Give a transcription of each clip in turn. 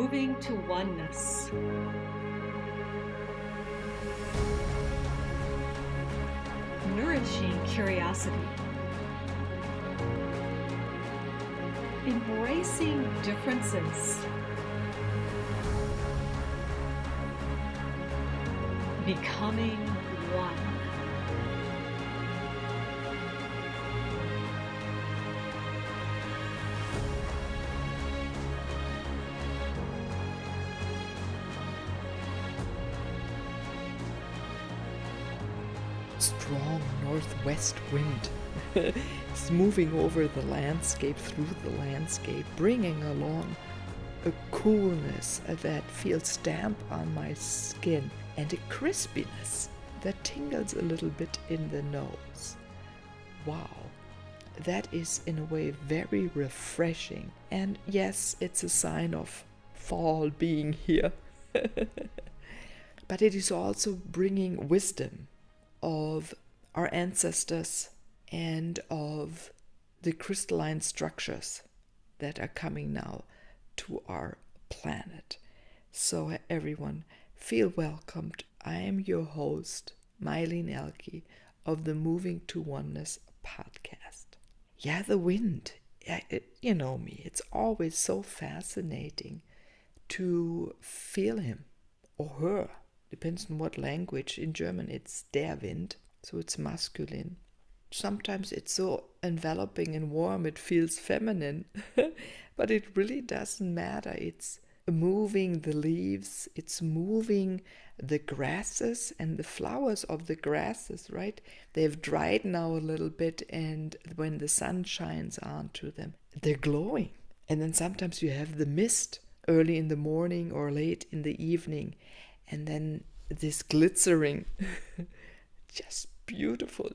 moving to oneness. Nourishing curiosity. Embracing differences. Becoming one. Strong northwest wind is moving over the landscape, through the landscape, bringing along a coolness that feels damp on my skin and a crispiness that tingles a little bit in the nose. Wow, that is in a way very refreshing. And yes, it's a sign of fall being here. But it is also bringing wisdom of our ancestors and of the crystalline structures that are coming now to our planet. So everyone, feel welcomed. I am your host, Meilin Ehlke of the Moving to Oneness podcast. Yeah, the wind. You know me. It's always so fascinating to feel him or her. Depends on what language. In German, it's der Wind, so it's masculine. Sometimes it's so enveloping and warm, it feels feminine. But it really doesn't matter. It's moving the leaves, it's moving the grasses and the flowers of the grasses, right? They've dried now a little bit, and when the sun shines onto them, they're glowing. And then sometimes you have the mist early in the morning or late in the evening. And then this glitzering, just beautiful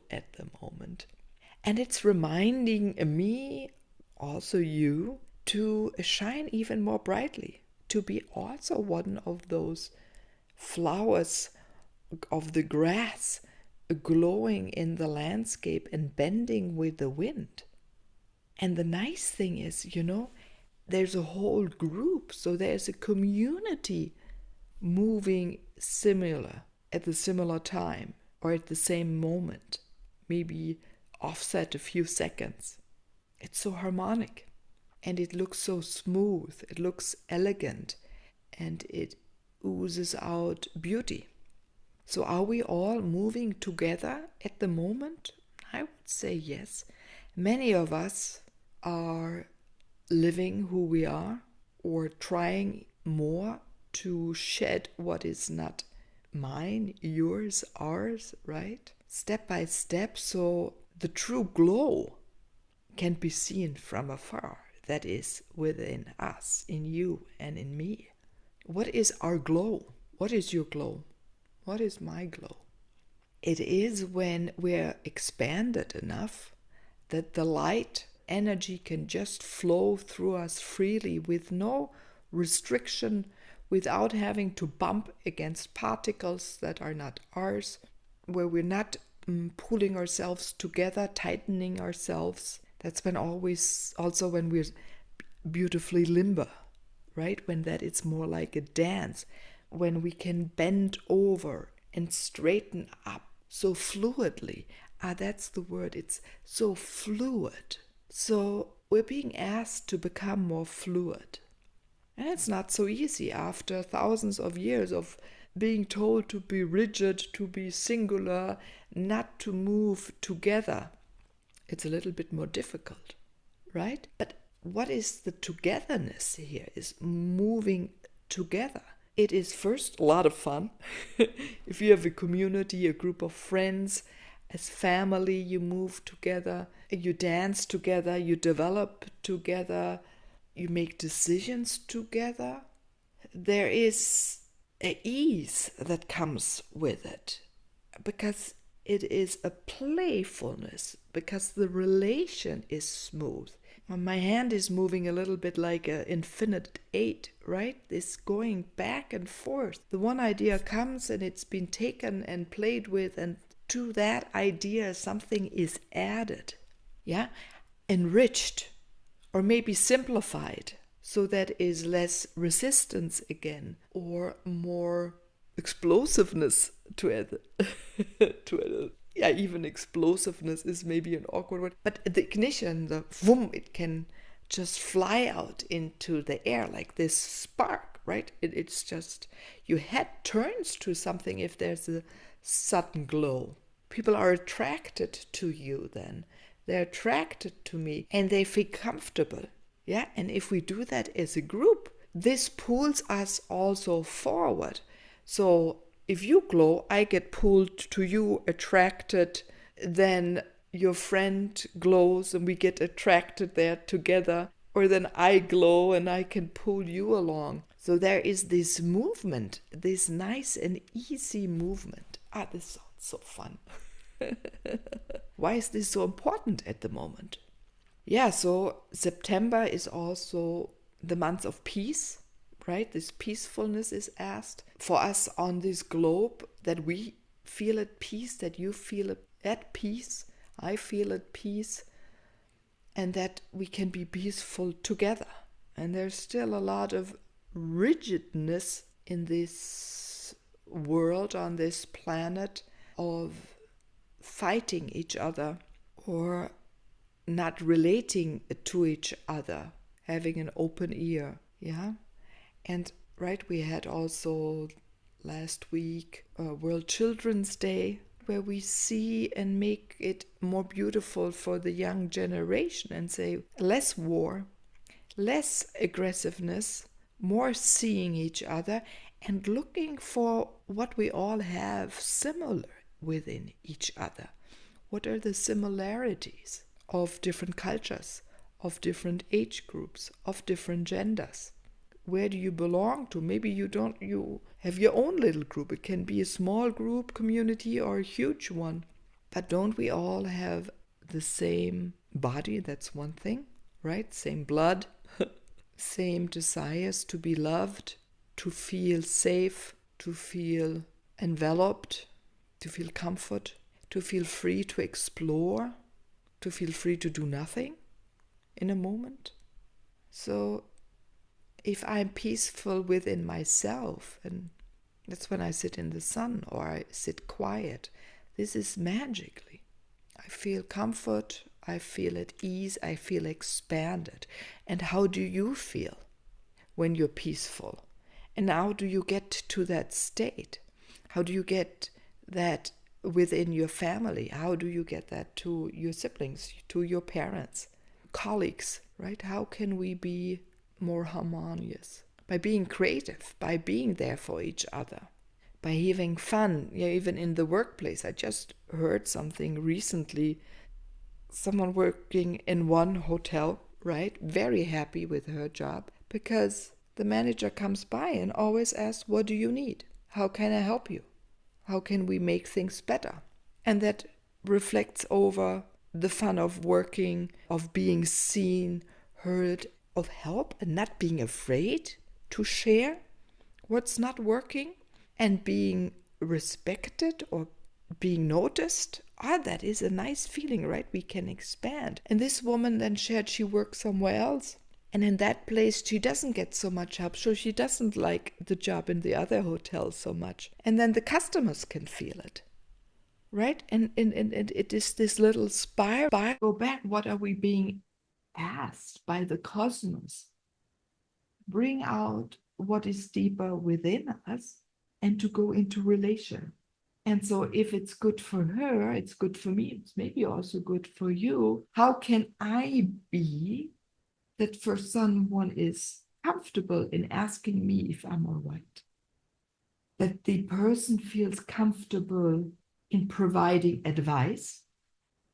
at the moment. And it's reminding me, also you, to shine even more brightly, to be also one of those flowers of the grass glowing in the landscape and bending with the wind. And the nice thing is, there's a whole group, so there's a community moving at the similar time or at the same moment, maybe offset a few seconds. It's so harmonic and it looks so smooth, it looks elegant, and it oozes out beauty. So are we all moving together at the moment? I would say yes. Many of us are living who we are or trying more to shed what is not mine, yours, ours, right? Step by step, so the true glow can be seen from afar. That is within us, in you and in me. What is our glow? What is your glow? What is my glow? It is when we're expanded enough that the light energy can just flow through us freely with no restriction, without having to bump against particles that are not ours, where we're not pulling ourselves together, tightening ourselves. That's when we're beautifully limber, right? When that it's more like a dance, when we can bend over and straighten up so fluidly. That's the word, it's so fluid. So we're being asked to become more fluid. And it's not so easy after thousands of years of being told to be rigid, to be singular, not to move together. It's a little bit more difficult, right? But what is the togetherness here? Is moving together. It is first a lot of fun. If you have a community, a group of friends, as family, you move together, you dance together, you develop together, you make decisions together. There is an ease that comes with it because it is a playfulness, because the relation is smooth. My hand is moving a little bit like an infinite 8, right? This going back and forth. The one idea comes and it's been taken and played with, and to that idea something is added, enriched, or maybe simplified, So that is less resistance again, or more explosiveness to it. To it. Yeah, even explosiveness is maybe an awkward word, but the ignition, the boom, it can just fly out into the air like this spark, right? It's just, your head turns to something if there's a sudden glow. People are attracted to you then. They're attracted to me and they feel comfortable. Yeah, and if we do that as a group, this pulls us also forward. So if you glow, I get pulled to you, attracted, then your friend glows and we get attracted there together, or then I glow and I can pull you along. So there is this movement, this nice and easy movement. This sounds so fun. Why is this so important at the moment? Yeah, so September is also the month of peace, right? This peacefulness is asked for us on this globe, that we feel at peace, that you feel at peace, I feel at peace, and that we can be peaceful together. And there's still a lot of rigidness in this world, on this planet, of fighting each other or not relating to each other, having an open ear. Yeah. And right, we had also last week World Children's Day, where we see and make it more beautiful for the young generation and say less war, less aggressiveness, more seeing each other and looking for what we all have similar within each other. What are the similarities of different cultures, of different age groups, of different genders? Where do you belong to? Maybe you have your own little group. It can be a small group community or a huge one. But don't we all have the same body? That's one thing, right? Same blood, same desires to be loved, to feel safe, to feel enveloped, to feel comfort, to feel free to explore, to feel free to do nothing in a moment. So if I'm peaceful within myself, and that's when I sit in the sun or I sit quiet, this is magically. I feel comfort, I feel at ease, I feel expanded. And how do you feel when you're peaceful? And how do you get to that state? How do you get that within your family? How do you get that to your siblings, to your parents, colleagues, right? How can we be more harmonious? By being creative, by being there for each other, by having fun, even in the workplace. I just heard something recently, someone working in one hotel, right? Very happy with her job because the manager comes by and always asks, what do you need? How can I help you? How can we make things better? And that reflects over the fun of working, of being seen, heard, of help, and not being afraid to share what's not working, and being respected or being noticed. That is a nice feeling, right? We can expand. And this woman then shared she works somewhere else. And in that place, she doesn't get so much help. So she doesn't like the job in the other hotel so much. And then the customers can feel it, right? And it is this little spiral. Go back, what are we being asked by the cosmos? Bring out what is deeper within us and to go into relation. And so if it's good for her, it's good for me, it's maybe also good for you. How can I be that for someone is comfortable in asking me if I'm all right? That the person feels comfortable in providing advice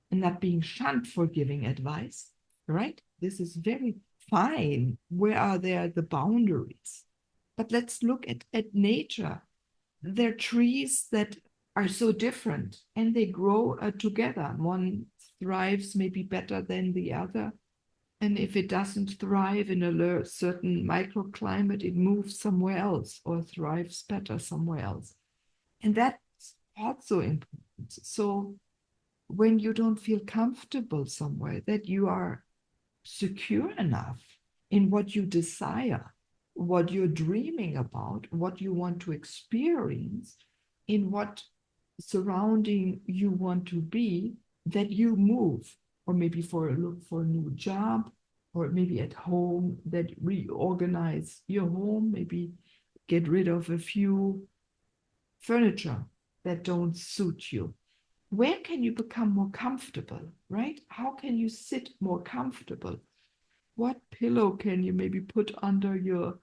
and not being shunned for giving advice, right? This is very fine. Where are there the boundaries? But let's look at nature. There are trees that are so different and they grow together. One thrives maybe better than the other. And if it doesn't thrive in a certain microclimate, it moves somewhere else or thrives better somewhere else. And that's also important. So when you don't feel comfortable somewhere, that you are secure enough in what you desire, what you're dreaming about, what you want to experience, in what surrounding you want to be, that you move, or maybe look for a new job, or maybe at home that reorganize your home, maybe get rid of a few furniture that don't suit you. Where can you become more comfortable, right? How can you sit more comfortable? What pillow can you maybe put under your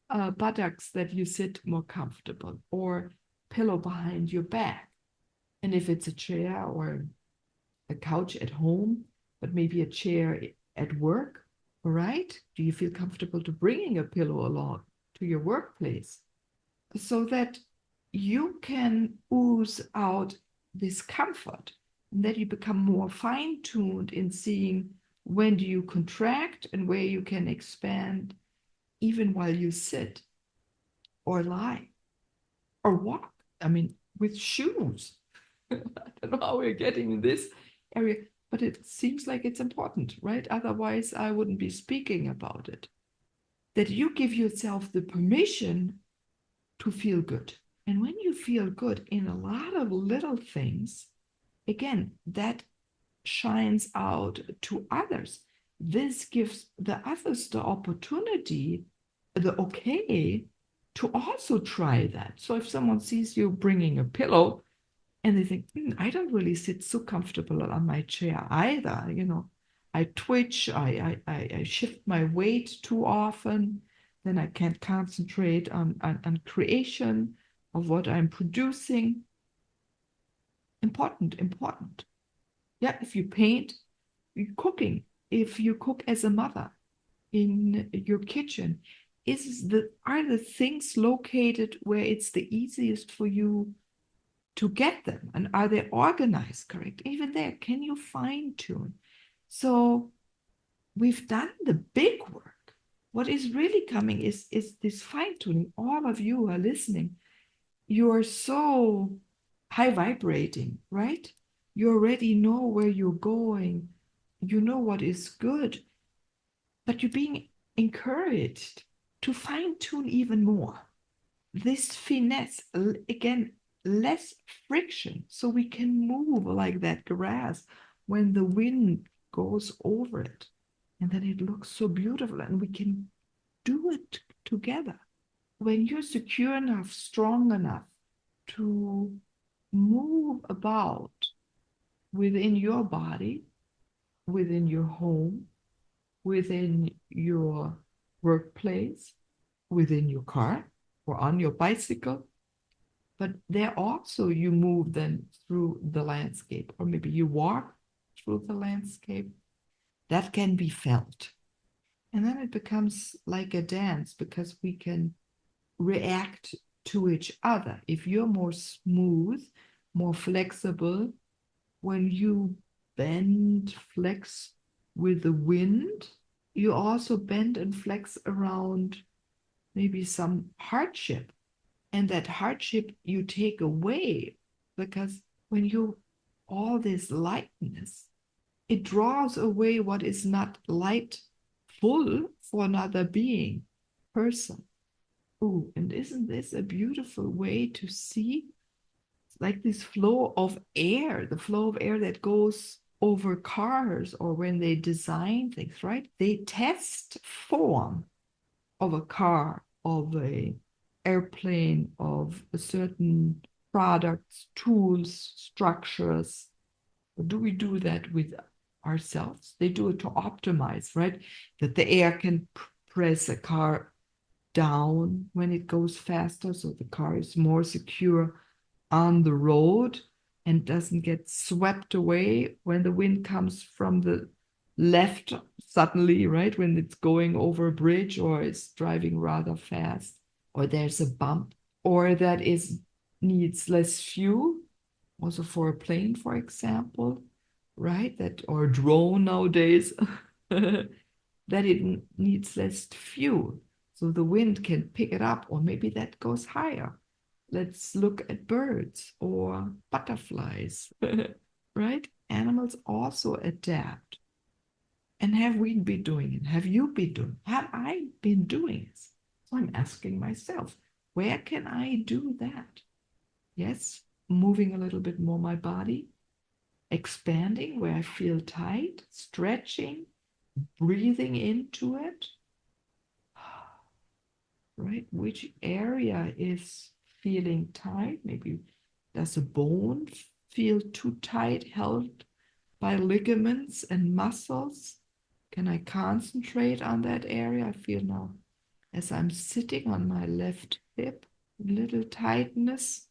buttocks that you sit more comfortable, or pillow behind your back? And if it's a chair or a couch at home, but maybe a chair at work, all right? Do you feel comfortable to bringing a pillow along to your workplace so that you can ooze out this comfort, and that you become more fine-tuned in seeing when do you contract and where you can expand even while you sit or lie or walk. I mean, with shoes. I don't know how we're getting in this area, but it seems like it's important, right? Otherwise, I wouldn't be speaking about it. That you give yourself the permission to feel good. And when you feel good in a lot of little things, again, that shines out to others. This gives the others the opportunity, the okay, to also try that. So if someone sees you bringing a pillow and they think, I don't really sit so comfortable on my chair either, I twitch, I shift my weight too often, then I can't concentrate on creation of what I'm producing. Important. Yeah, if you paint, you're cooking. If you cook as a mother in your kitchen, are the things located where it's the easiest for you to get them? And are they organized correct? Even there, can you fine tune? So we've done the big work. What is really coming is this fine tuning. All of you are listening. You are so high vibrating, right? You already know where you're going. You know what is good, but you're being encouraged to fine tune even more. This finesse, again, less friction, so we can move like that grass when the wind goes over it. And then it looks so beautiful, and we can do it together. When you're secure enough, strong enough to move about within your body, within your home, within your workplace, within your car, or on your bicycle, but there also you move then through the landscape, or maybe you walk through the landscape. That can be felt. And then it becomes like a dance, because we can react to each other. If you're more smooth, more flexible, when you bend, flex with the wind, you also bend and flex around maybe some hardship. And that hardship you take away, because when you, all this lightness, it draws away what is not lightful for another being, person. Oh, and isn't this a beautiful way to see? It's like this flow of air, the flow of air that goes over cars, or when they design things, right? They test form of a car, of a airplane, of a certain products, tools, structures. Do we do that with ourselves? They do it to optimize, right? That the air can press a car down when it goes faster, so the car is more secure on the road and doesn't get swept away when the wind comes from the left suddenly, right? When it's going over a bridge, or it's driving rather fast, or there's a bump, or that is needs less fuel, also for a plane, for example, right? That, or a drone nowadays, that it needs less fuel. So the wind can pick it up, or maybe that goes higher. Let's look at birds or butterflies, right? Animals also adapt. And have we been doing it? Have you been doing it? Have I been doing it? So I'm asking myself, where can I do that? Yes, moving a little bit more my body, expanding where I feel tight, stretching, breathing into it. Right? Which area is feeling tight? Maybe does a bone feel too tight, held by ligaments and muscles? Can I concentrate on that area? I feel now as I'm sitting on my left hip, a little tightness.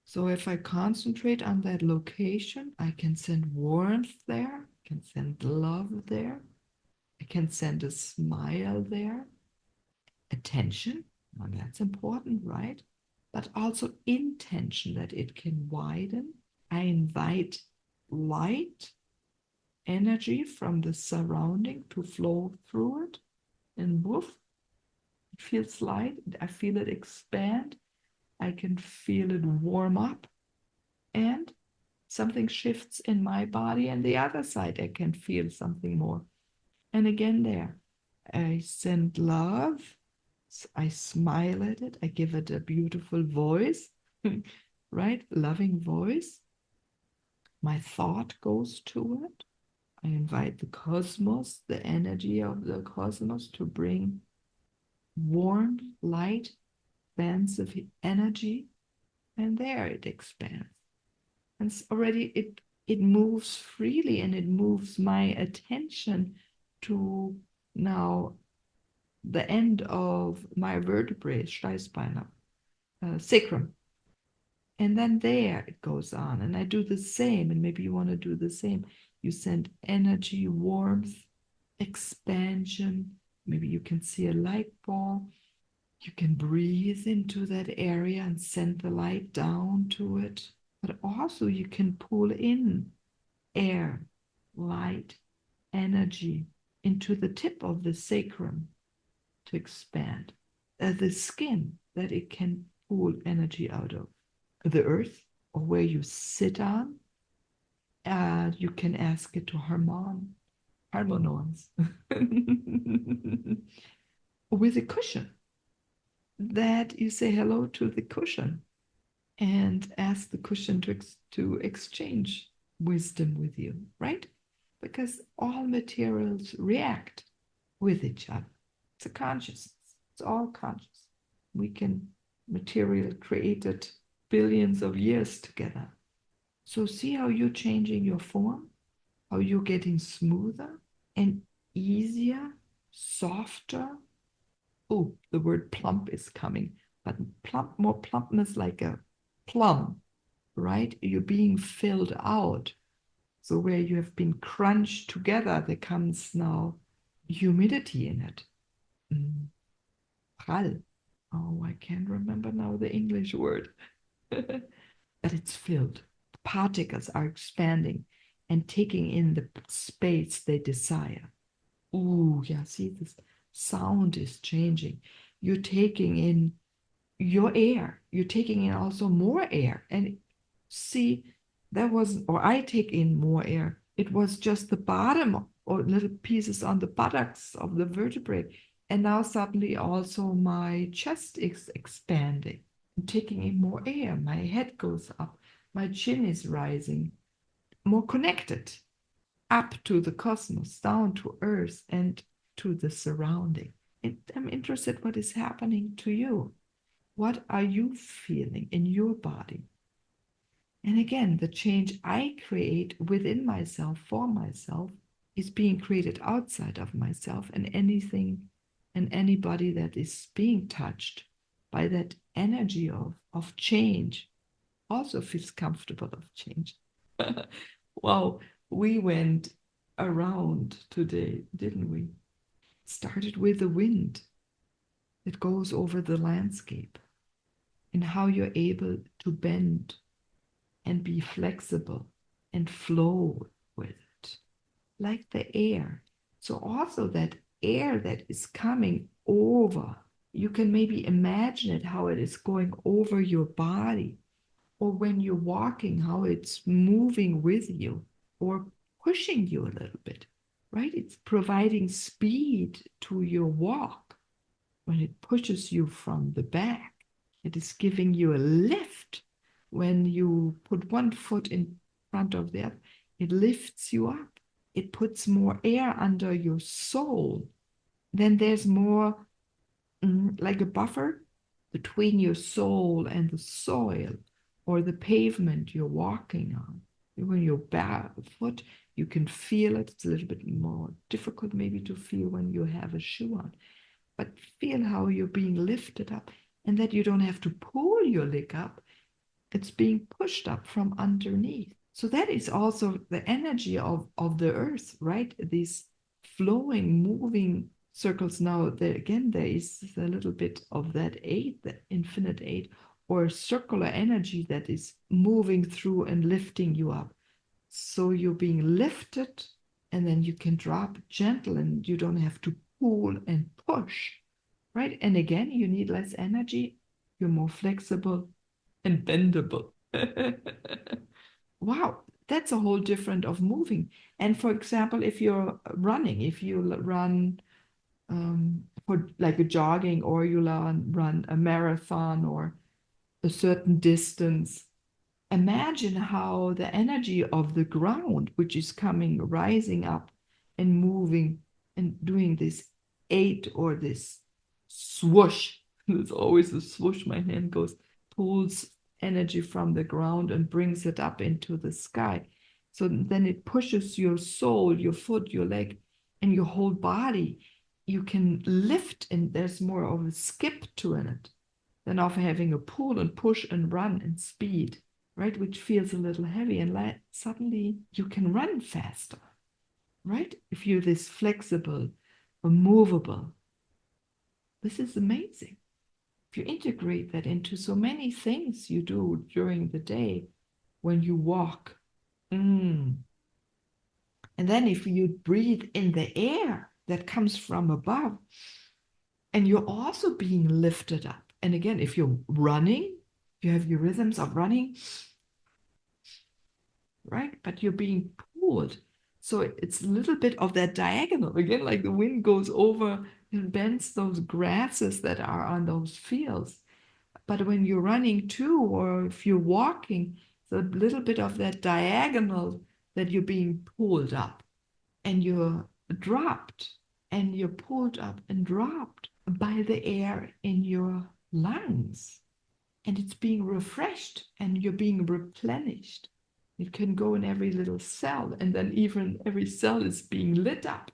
So if I concentrate on that location, I can send warmth there, I can send love there, I can send a smile there, attention, well, that's important, right? But also intention that it can widen. I invite light energy from the surrounding to flow through it, and woof, it feels light. I feel it expand. I can feel it warm up, and something shifts in my body, and the other side I can feel something more. And again, there, I send love. I smile at it. I give it a beautiful voice, right? Loving voice. My thought goes to it. I invite the cosmos, the energy of the cosmos, to bring warm, light bands of energy, and there it expands. And already it moves freely, and it moves my attention to now the end of my vertebrae, Steißbeine, sacrum. And then there it goes on. And I do the same. And maybe you want to do the same. You send energy, warmth, expansion. Maybe you can see a light ball. You can breathe into that area and send the light down to it. But also you can pull in air, light, energy into the tip of the sacrum to expand. The skin that it can pull energy out of. The earth or where you sit on, you can ask it to harmonize with a cushion, that you say hello to the cushion and ask the cushion to exchange wisdom with you, right? Because all materials react with each other. It's a consciousness. It's all conscious. We can material created billions of years together. So see how you're changing your form, how you're getting smoother and easier, softer. Oh, the word plump is coming, but plump, more plumpness, like a plum, right? You're being filled out. So where you have been crunched together, there comes now humidity in it. Prall. Oh, I can't remember now the English word. But it's filled. The particles are expanding and taking in the space they desire. Ooh, yeah, see, this sound is changing. You're taking in your air. You're taking in also more air. And see, that was, or I take in more air. It was just the bottom or little pieces on the buttocks of the vertebrae. And now suddenly also my chest is expanding. I'm taking in more air. My head goes up. My chin is rising. More connected up to the cosmos, down to earth and to the surrounding. I'm interested what is happening to you. What are you feeling in your body? And again, the change I create within myself, for myself, is being created outside of myself, and anything and anybody that is being touched by that energy of change also feels comfortable of change. Wow, we went around today, didn't we? Started with the wind that goes over the landscape and how you're able to bend and be flexible and flow with it, like the air. So also that air that is coming over, you can maybe imagine it, how it is going over your body, or when you're walking, how it's moving with you or pushing you a little bit. right? It's providing speed to your walk when it pushes you from the back. It is giving you a lift when you put one foot in front of the other. It lifts you up. It puts more air under your soul. Then there's more like a buffer between your soul and the soil or the pavement you're walking on. When you're barefoot, you can feel it. It's a little bit more difficult maybe to feel when you have a shoe on, but feel how you're being lifted up and that you don't have to pull your leg up. It's being pushed up from underneath. So that is also the energy of the earth, right? These flowing, moving circles. Now, again, there is a little bit of that eight, the infinite eight, or circular energy that is moving through and lifting you up. So you're being lifted, and then you can drop gentle, and you don't have to pull and push, right? And again, you need less energy. You're more flexible and bendable. Wow, that's a whole different of moving. And for example, if you're running, if you run for like a jogging, or you run a marathon or a certain distance, imagine how the energy of the ground, which is coming, rising up and moving and doing this eight or this swoosh. There's always a swoosh. My hand goes, pulls energy from the ground and brings it up into the sky. So then it pushes your soul, your foot, your leg, and your whole body. You can lift, and there's more of a skip to it than of having a pull and push and run and speed, right? Which feels a little heavy, and suddenly you can run faster, right? If you're this flexible or movable. This is amazing. If you integrate that into so many things you do during the day when you walk. And then if you breathe in the air that comes from above, and you're also being lifted up. And again, if you're running, you have your rhythms of running, right? But you're being pulled. So it's a little bit of that diagonal. Again, like the wind goes over and bends those grasses that are on those fields. But when you're running too, or if you're walking, it's a little bit of that diagonal that you're being pulled up and you're dropped, and you're pulled up and dropped by the air in your lungs. And it's being refreshed and you're being replenished. It can go in every little cell, and then even every cell is being lit up.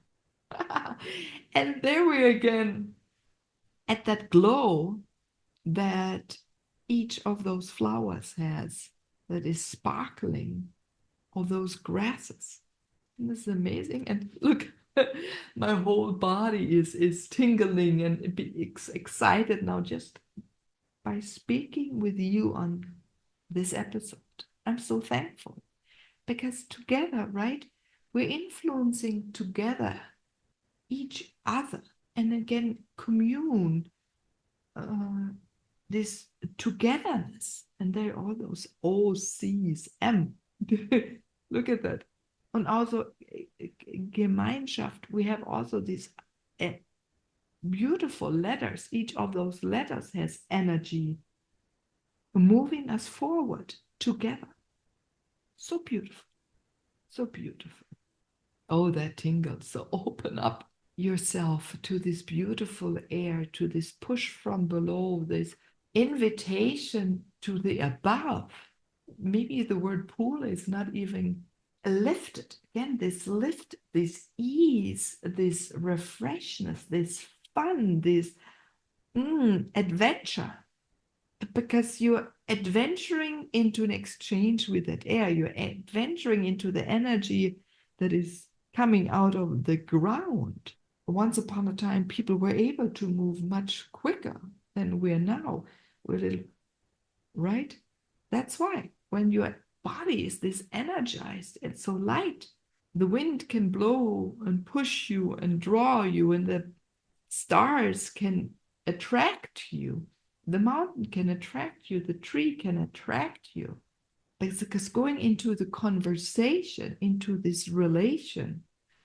And there we again at that glow that each of those flowers has, that is sparkling, of those grasses. And this is amazing. And look, my whole body is tingling and excited now just by speaking with you on this episode. I'm so thankful because together, right, we're influencing together each other, and again commune, this togetherness. And there are all those O, C's, M. Look at that. And also Gemeinschaft, we have also these beautiful letters. Each of those letters has energy moving us forward together. So beautiful. So beautiful. Oh, that tingles. So open up yourself to this beautiful air, to this push from below, this invitation to the above. Maybe the word pull is not even lifted. Again, this lift, this ease, this refreshness, this fun, this adventure. Because you're adventuring into an exchange with that air. You're adventuring into the energy that is coming out of the ground. Once upon a time, people were able to move much quicker than we're now. Right? That's why when your body is this energized, it's so light, the wind can blow and push you and draw you, and the stars can attract you. The mountain can attract you. The tree can attract you. Because going into the conversation, into this relation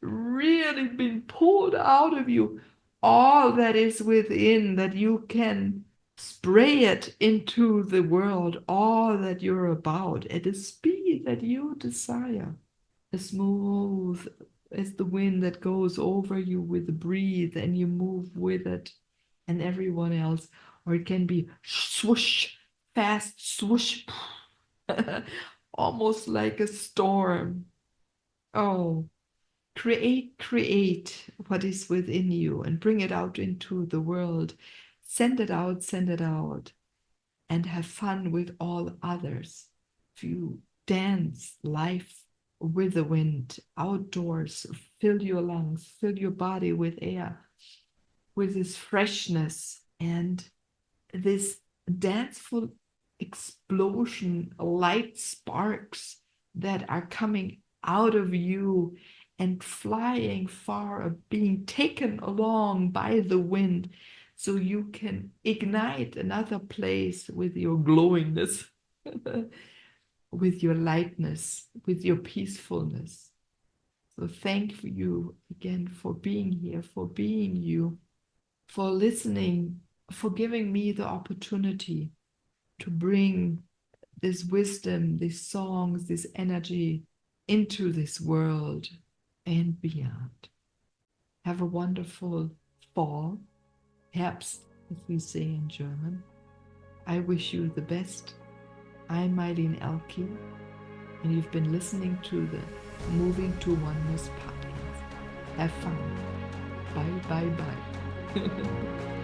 Really been pulled out of you all that is within, that you can spray it into the world, all that you're about at the speed that you desire, as smooth as the wind that goes over you with the breeze and you move with it and everyone else. Or it can be swoosh, fast swoosh, almost like a storm. Oh, create what is within you and bring it out into the world. Send it out, and have fun with all others. If you dance life with the wind outdoors, fill your lungs, fill your body with air, with this freshness and this danceful explosion, light sparks that are coming out of you and flying far, being taken along by the wind, so you can ignite another place with your glowingness, with your lightness, with your peacefulness. So thank you again for being here, for being you, for listening, for giving me the opportunity to bring this wisdom, these songs, this energy into this world and beyond. Have a wonderful fall, Herbst, as we say in German. I wish you the best. I'm Meilin Ehlke, and you've been listening to the Moving to Oneness podcast. Have fun. Bye, bye, bye.